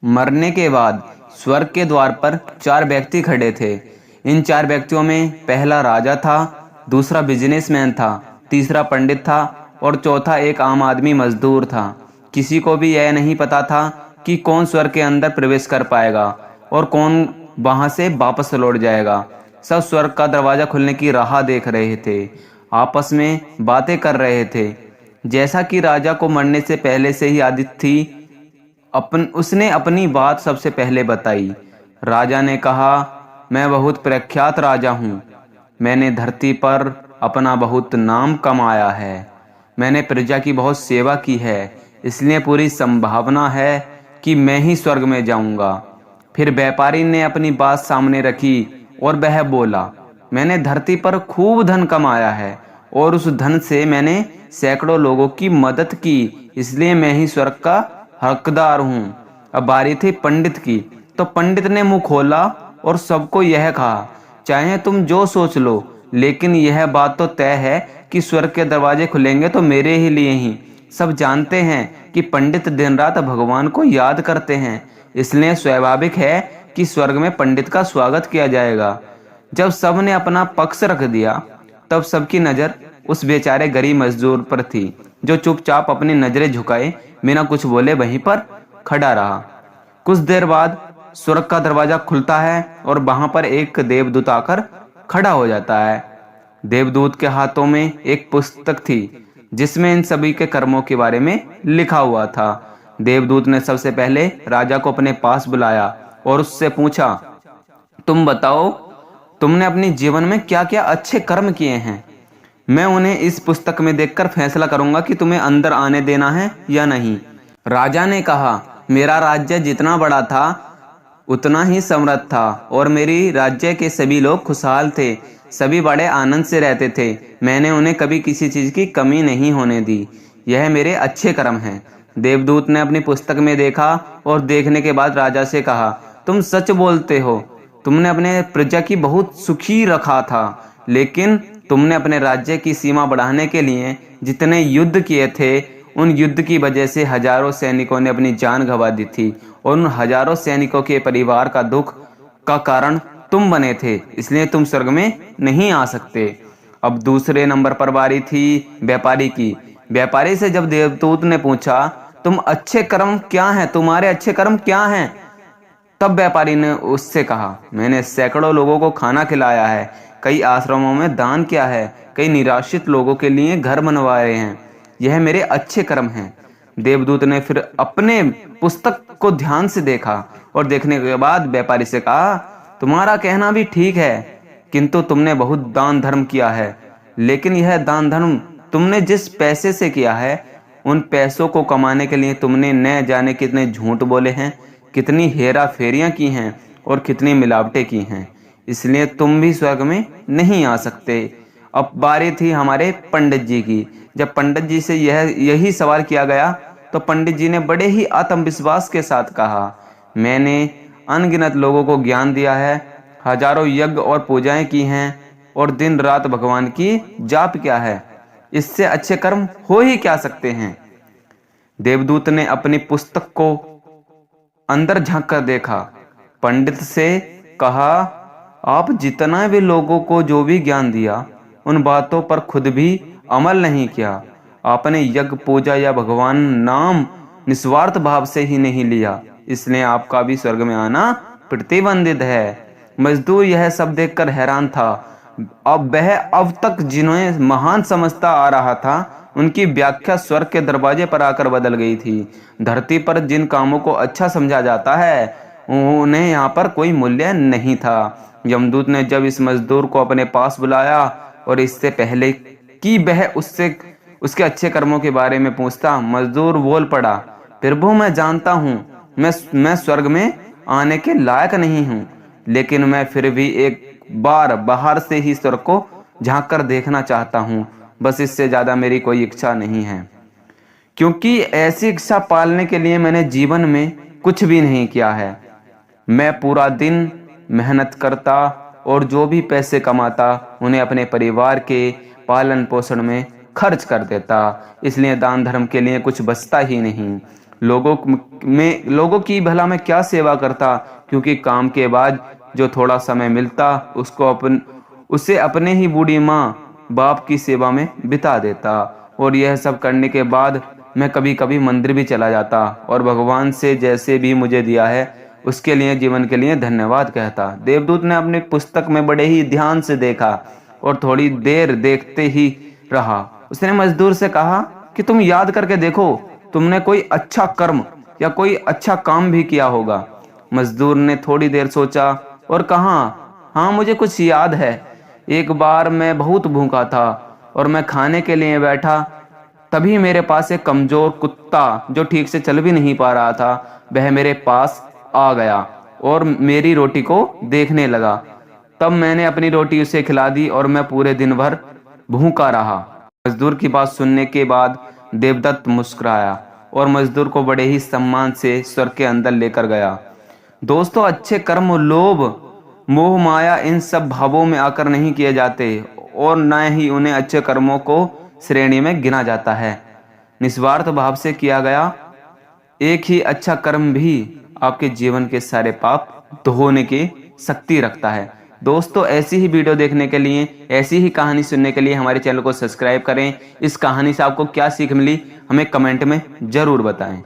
मरने के बाद स्वर्ग के द्वार पर 4 व्यक्ति खड़े थे। इन 4 व्यक्तियों में पहला राजा था, दूसरा बिजनेसमैन था, तीसरा पंडित था और चौथा एक आम आदमी मजदूर था। किसी को भी यह नहीं पता था कि कौन स्वर्ग के अंदर प्रवेश कर पाएगा और कौन वहां से वापस लौट जाएगा। सब स्वर्ग का दरवाजा खुलने की राह देख रहे थे, आपस में बातें कर रहे थे। जैसा कि राजा को मरने से पहले से ही आदत थी, उसने अपनी बात सबसे पहले बताई। राजा ने कहा, मैं बहुत प्रख्यात राजा हूँ। मैंने धरती पर अपना बहुत नाम कमाया है। मैंने प्रजा की बहुत सेवा की है, इसलिए पूरी संभावना है कि मैं ही स्वर्ग में जाऊंगा। फिर व्यापारी ने अपनी बात सामने रखी और वह बोला, मैंने धरती पर खूब धन कमाया है और उस धन से मैंने सैकड़ों लोगों की मदद की, इसलिए मैं ही स्वर्ग का हकदार हूँ। अब बारी थी पंडित की, तो पंडित ने मुंह खोला और सबको यह कहा, चाहे तुम जो सोच लो, लेकिन यह बात तो तय है कि स्वर्ग के दरवाजे खुलेंगे तो मेरे ही लिए ही। सब जानते हैं कि पंडित दिन रात भगवान को याद करते हैं, इसलिए स्वाभाविक है कि स्वर्ग में पंडित का स्वागत किया जाएगा। जब सब ने अपना पक्ष रख दिया, तब सबकी नजर उस बेचारे गरीब मजदूर पर थी, जो चुपचाप अपनी नजरें झुकाए बिना कुछ बोले वहीं पर खड़ा रहा। कुछ देर बाद स्वर्ग का दरवाजा खुलता है और वहां पर एक देवदूत आकर खड़ा हो जाता है। देवदूत के हाथों में एक पुस्तक थी, जिसमें इन सभी के कर्मों के बारे में लिखा हुआ था। देवदूत ने सबसे पहले राजा को अपने पास बुलाया और उससे पूछा, तुम बताओ, तुमने अपने जीवन में क्या क्या अच्छे कर्म किए हैं। मैं उन्हें इस पुस्तक में देखकर फैसला करूंगा कि तुम्हें अंदर आने देना है या नहीं। राजा ने कहा, मेरा राज्य जितना बड़ा था उतना ही समृद्ध था और मेरी राज्य के सभी लोग खुशहाल थे। सभी बड़े आनंद से रहते थे। मैंने उन्हें कभी किसी चीज की कमी नहीं होने दी। यह मेरे अच्छे कर्म हैं। देवदूत ने अपनी पुस्तक में देखा और देखने के बाद राजा से कहा, तुम सच बोलते हो। तुमने अपने प्रजा की बहुत सुखी रखा था, लेकिन तुमने अपने राज्य की सीमा बढ़ाने के लिए जितने युद्ध किए थे, उन युद्ध की वजह से हजारों सैनिकों ने अपनी जान गंवा दी थी और उन हजारों सैनिकों के परिवार का दुख का कारण तुम बने थे, इसलिए तुम स्वर्ग में नहीं आ सकते। अब दूसरे नंबर पर बारी थी व्यापारी की। व्यापारी से जब देवदूत ने पूछा, तुम अच्छे कर्म क्या हैं, तुम्हारे अच्छे कर्म क्या हैं, तब व्यापारी ने उससे कहा, मैंने सैकड़ों लोगों को खाना खिलाया है, कई आश्रमों में दान किया है, कई निराश्रित लोगों के लिए घर बनवाए हैं। यह मेरे अच्छे कर्म हैं। देवदूत ने फिर अपने पुस्तक को ध्यान से देखा और देखने के बाद व्यापारी से कहा, तुम्हारा कहना भी ठीक है, किंतु तुमने बहुत दान धर्म किया है, लेकिन यह दान धर्म तुमने जिस पैसे से किया है, उन पैसों को कमाने के लिए तुमने न जाने कितने झूठ बोले हैं, कितनी हेरा फेरियां की हैं और कितनी मिलावटें की हैं, इसलिए तुम भी स्वर्ग में नहीं आ सकते। अब बारी थी हमारे पंडित जी की। जब पंडित जी से यही सवाल किया गया, तो पंडित जी ने बड़े ही आत्मविश्वास के साथ कहा, मैंने अनगिनत लोगों को ज्ञान दिया है, हजारों यज्ञ और पूजाएं की हैं और दिन रात भगवान की जाप किया है। इससे अच्छे कर्म हो ही क्या सकते हैं। देवदूत ने अपनी पुस्तक को अंदर झांक कर देखा, पंडित से कहा, आप जितना भी लोगों को जो भी ज्ञान दिया, उन बातों पर खुद भी अमल नहीं किया। आपने यज्ञ पूजा या भगवान नाम निस्वार्थ भाव से ही नहीं लिया, इसलिए आपका भी स्वर्ग में आना प्रतिबंधित है। मजदूर यह सब देखकर हैरान था। अब तक जिन्हें महान समझता आ रहा था, उनकी व्याख्या स्वर्ग के दरवाजे पर आकर बदल गई थी। धरती पर जिन कामों को अच्छा समझा जाता है, उन्हें यहाँ पर कोई मूल्य नहीं था। यमदूत ने जब इस मजदूर को अपने पास बुलाया और इससे पहले कि वह उससे उसके अच्छे कर्मों के बारे में पूछता, मजदूर बोल पड़ा, प्रभु मैं जानता हूँ मैं स्वर्ग में आने के लायक नहीं हूँ, लेकिन मैं फिर भी एक बार बाहर से ही स्वर्ग को झांक कर देखना चाहता हूँ। बस इससे ज्यादा मेरी कोई इच्छा नहीं है, क्योंकि ऐसी इच्छा पालने के लिए मैंने जीवन में कुछ भी नहीं किया है। मैं पूरा दिन मेहनत करता और जो भी पैसे कमाता उन्हें अपने परिवार के पालन पोषण में खर्च कर देता, इसलिए दान धर्म के लिए कुछ बचता ही नहीं। लोगों की भला मैं क्या सेवा करता, क्योंकि काम के बाद जो थोड़ा समय मिलता उसे अपने ही बूढ़ी माँ बाप की सेवा में बिता देता। और यह सब करने के बाद मैं कभी कभी मंदिर भी चला जाता और भगवान से जैसे भी मुझे दिया है उसके लिए, जीवन के लिए धन्यवाद कहता। देवदूत ने अपनी पुस्तक में बड़े ही ध्यान से देखा और थोड़ी देर देखते ही रहा। उसने मजदूर से कहा कि तुम याद करके देखो, तुमने कोई अच्छा कर्म या कोई अच्छा काम भी किया होगा। मजदूर ने थोड़ी देर सोचा और कहा, हाँ मुझे कुछ याद है। एक बार मैं बहुत भूखा था और मैं खाने के लिए बैठा, तभी मेरे पास एक कमजोर कुत्ता जो ठीक से चल भी नहीं पा रहा था, वह मेरे पास आ गया और मेरी रोटी को देखने लगा। तब मैंने अपनी रोटी उसे खिला दी और मैं पूरे दिन भर भूखा रहा। मजदूर की बात सुनने के बाद देवदत्त मुस्कुराया और मजदूर को बड़े ही सम्मान से स्वर्ग के अंदर लेकर गया। दोस्तों, अच्छे कर्म लोभ मोह माया इन सब भावों में आकर नहीं किए जाते और न ही उन्हें अच्छे कर्मों को श्रेणी में गिना जाता है। निस्वार्थ भाव से किया गया एक ही अच्छा कर्म भी आपके जीवन के सारे पाप धोने की शक्ति रखता है। दोस्तों, ऐसी ही वीडियो देखने के लिए, ऐसी ही कहानी सुनने के लिए हमारे चैनल को सब्सक्राइब करें। इस कहानी से आपको क्या सीख मिली हमें कमेंट में जरूर बताएं।